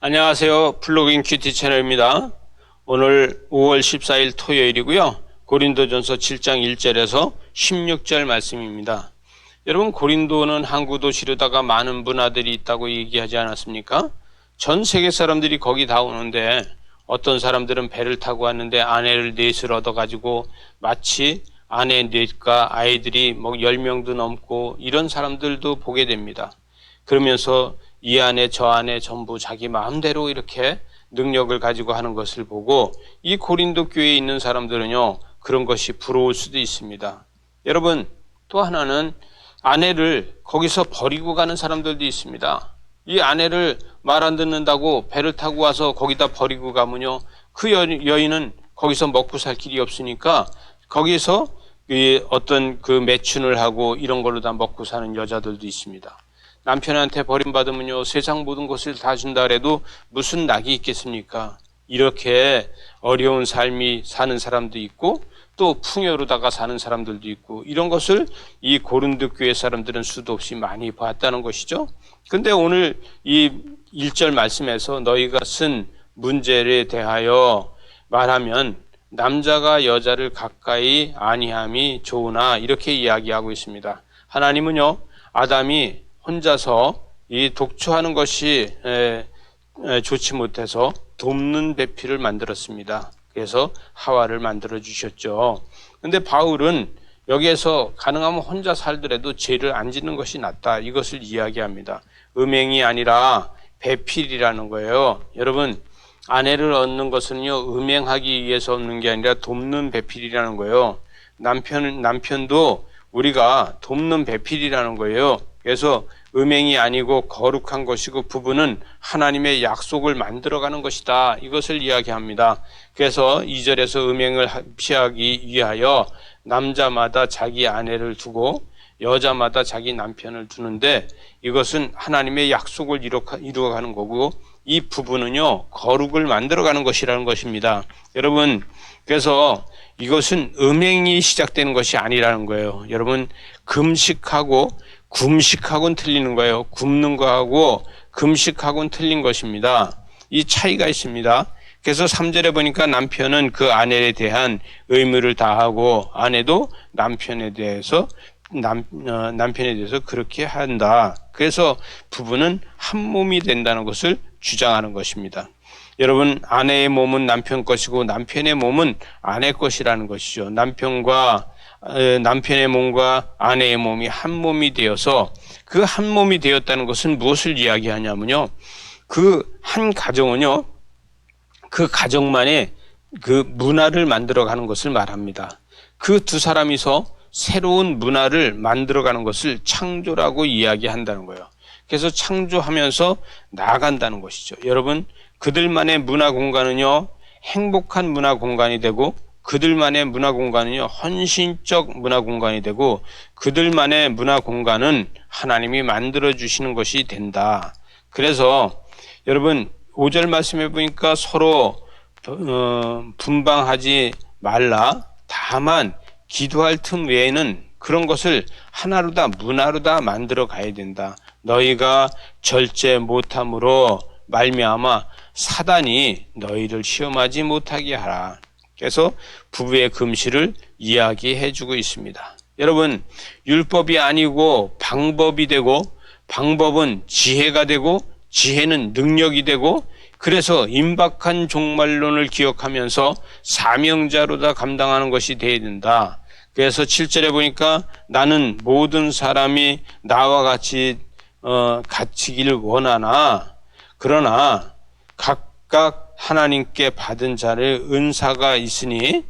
안녕하세요. 플로깅 큐티 채널입니다. 오늘 5월 14일 토요일이고요. 고린도전서 7장 1절에서 16절 말씀입니다. 여러분, 고린도는 항구 도시로다가 많은 문화들이 있다고 얘기하지 않았습니까? 전 세계 사람들이 거기 다 오는데 어떤 사람들은 배를 타고 왔는데 아내를 넷을 얻어가지고 마치 아내 넷과 아이들이 10명도 넘고 이런 사람들도 보게 됩니다. 그러면서 이 안에 저 안에 전부 자기 마음대로 이렇게 능력을 가지고 하는 것을 보고 이 고린도 교회에 있는 사람들은요, 그런 것이 부러울 수도 있습니다. 여러분, 또 하나는 아내를 거기서 버리고 가는 사람들도 있습니다. 이 아내를 말 안 듣는다고 배를 타고 와서 거기다 버리고 가면요, 그 여인은 거기서 먹고 살 길이 없으니까 거기서 어떤 그 매춘을 하고 이런 걸로 다 먹고 사는 여자들도 있습니다. 남편한테 버림받으면요, 세상 모든 것을 다 준다 그래도 무슨 낙이 있겠습니까? 이렇게 어려운 삶이 사는 사람도 있고 또 풍요로다가 사는 사람들도 있고 이런 것을 이 고린도 교회 사람들은 수도 없이 많이 봤다는 것이죠. 근데 오늘 이 1절 말씀에서 너희가 쓴 문제에 대하여 말하면 남자가 여자를 가까이 아니함이 좋으나 이렇게 이야기하고 있습니다. 하나님은요, 아담이 혼자서 이 독초하는 것이 좋지 못해서 돕는 배필을 만들었습니다. 그래서 하와를 만들어 주셨죠. 근데 바울은 여기에서 가능하면 혼자 살더라도 죄를 안 짓는 것이 낫다, 이것을 이야기합니다. 음행이 아니라 배필이라는 거예요. 여러분, 아내를 얻는 것은요, 음행하기 위해서 얻는 게 아니라 돕는 배필이라는 거예요. 남편도 우리가 돕는 배필이라는 거예요. 그래서 음행이 아니고 거룩한 것이고 부부는 하나님의 약속을 만들어가는 것이다, 이것을 이야기합니다. 그래서 2절에서 음행을 피하기 위하여 남자마다 자기 아내를 두고 여자마다 자기 남편을 두는데 이것은 하나님의 약속을 이루어가는 거고 이 부부는요, 거룩을 만들어가는 것이라는 것입니다. 여러분, 그래서 이것은 음행이 시작되는 것이 아니라는 거예요. 여러분, 금식하고 굶식하고는 틀리는 거예요. 굶는 거하고 금식하고는 틀린 것입니다. 이 차이가 있습니다. 그래서 3절에 보니까 남편은 그 아내에 대한 의무를 다하고 아내도 남편에 대해서 그렇게 한다. 그래서 부부는 한 몸이 된다는 것을 주장하는 것입니다. 여러분, 아내의 몸은 남편 것이고 남편의 몸은 아내 것이라는 것이죠. 남편의 몸과 아내의 몸이 한 몸이 되어서 그 한 몸이 되었다는 것은 무엇을 이야기하냐면요, 그 한 가정은요, 그 가정만의 그 문화를 만들어가는 것을 말합니다. 그 두 사람이서 새로운 문화를 만들어가는 것을 창조라고 이야기한다는 거예요. 그래서 창조하면서 나아간다는 것이죠. 여러분, 그들만의 문화 공간은요, 행복한 문화 공간이 되고 그들만의 문화 공간은요, 헌신적 문화 공간이 되고 그들만의 문화 공간은 하나님이 만들어주시는 것이 된다. 그래서 여러분, 5절 말씀해 보니까 서로 분방하지 말라. 다만 기도할 틈 외에는 그런 것을 하나로 다 문화로 다 만들어 가야 된다. 너희가 절제 못함으로 말미암아 사단이 너희를 시험하지 못하게 하라. 그래서 부부의 금실을 이야기해 주고 있습니다. 여러분, 율법이 아니고 방법이 되고 방법은 지혜가 되고 지혜는 능력이 되고 그래서 임박한 종말론을 기억하면서 사명자로다 감당하는 것이 되어야 된다. 그래서 7절에 보니까 나는 모든 사람이 나와 같이 갇히기를 원하나 그러나 각각 하나님께 받은 자를 은사가 있으니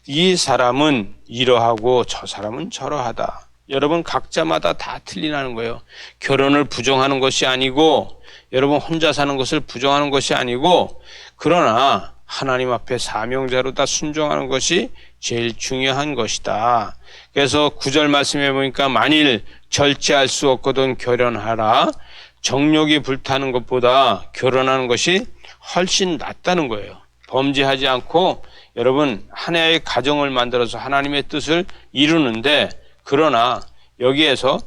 이 사람은 이러하고 저 사람은 저러하다. 여러분, 각자마다 다 틀리다는 거예요. 결혼을 부정하는 것이 아니고 여러분, 혼자 사는 것을 부정하는 것이 아니고 그러나 하나님 앞에 사명자로 다 순종하는 것이 제일 중요한 것이다. 그래서 9절 말씀해 보니까 만일 절제할 수 없거든 결혼하라. 정욕이 불타는 것보다 결혼하는 것이 훨씬 낫다는 거예요. 범죄하지 않고 여러분, 하나의 가정을 만들어서 하나님의 뜻을 이루는데 그러나 여기에서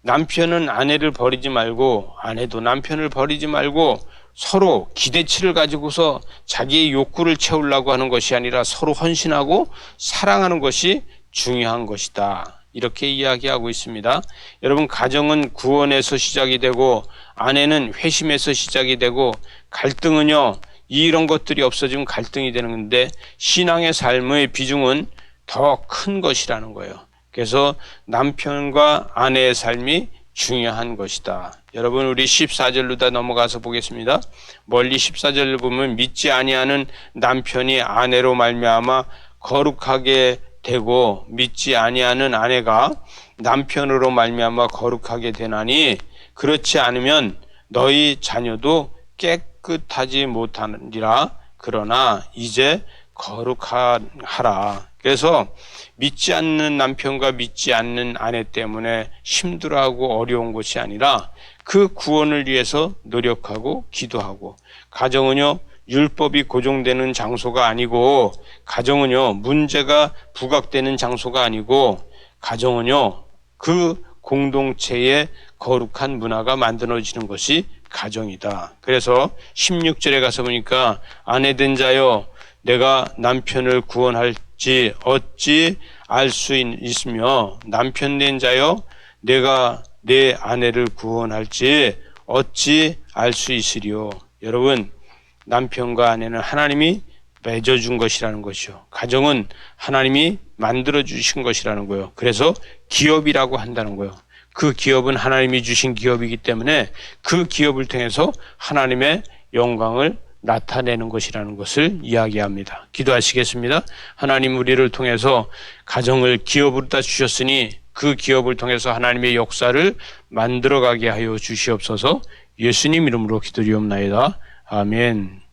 남편은 아내를 버리지 말고 아내도 남편을 버리지 말고 서로 기대치를 가지고서 자기의 욕구를 채우려고 하는 것이 아니라 서로 헌신하고 사랑하는 것이 중요한 것이다. 이렇게 이야기하고 있습니다. 여러분, 가정은 구원에서 시작이 되고 아내는 회심에서 시작이 되고 갈등은요, 이런 것들이 없어지면 갈등이 되는 건데 신앙의 삶의 비중은 더 큰 것이라는 거예요. 그래서 남편과 아내의 삶이 중요한 것이다. 여러분, 우리 14절로 다 넘어가서 보겠습니다. 멀리 14절을 보면 믿지 아니하는 남편이 아내로 말미암아 거룩하게 되고 믿지 아니하는 아내가 남편으로 말미암아 거룩하게 되나니 그렇지 않으면 너희 자녀도 깨끗하지 못하느니라. 그러나 이제 거룩하라. 그래서 믿지 않는 남편과 믿지 않는 아내 때문에 힘들어하고 어려운 것이 아니라 그 구원을 위해서 노력하고 기도하고, 가정은요 율법이 고정되는 장소가 아니고, 가정은요 문제가 부각되는 장소가 아니고, 가정은요 그 공동체의 거룩한 문화가 만들어지는 것이 가정이다. 그래서 16절에 가서 보니까 아내 된 자여 내가 남편을 구원할지 어찌 알 수 있으며 남편 된 자여 내가 내 아내를 구원할지 어찌 알 수 있으리요. 여러분, 남편과 아내는 하나님이 맺어준 것이라는 것이요. 가정은 하나님이 만들어주신 것이라는 거예요. 그래서 기업이라고 한다는 거예요. 그 기업은 하나님이 주신 기업이기 때문에 그 기업을 통해서 하나님의 영광을 나타내는 것이라는 것을 이야기합니다. 기도하시겠습니다. 하나님, 우리를 통해서 가정을 기업으로 다 주셨으니 그 기업을 통해서 하나님의 역사를 만들어가게 하여 주시옵소서. 예수님 이름으로 기도리옵나이다. 아멘.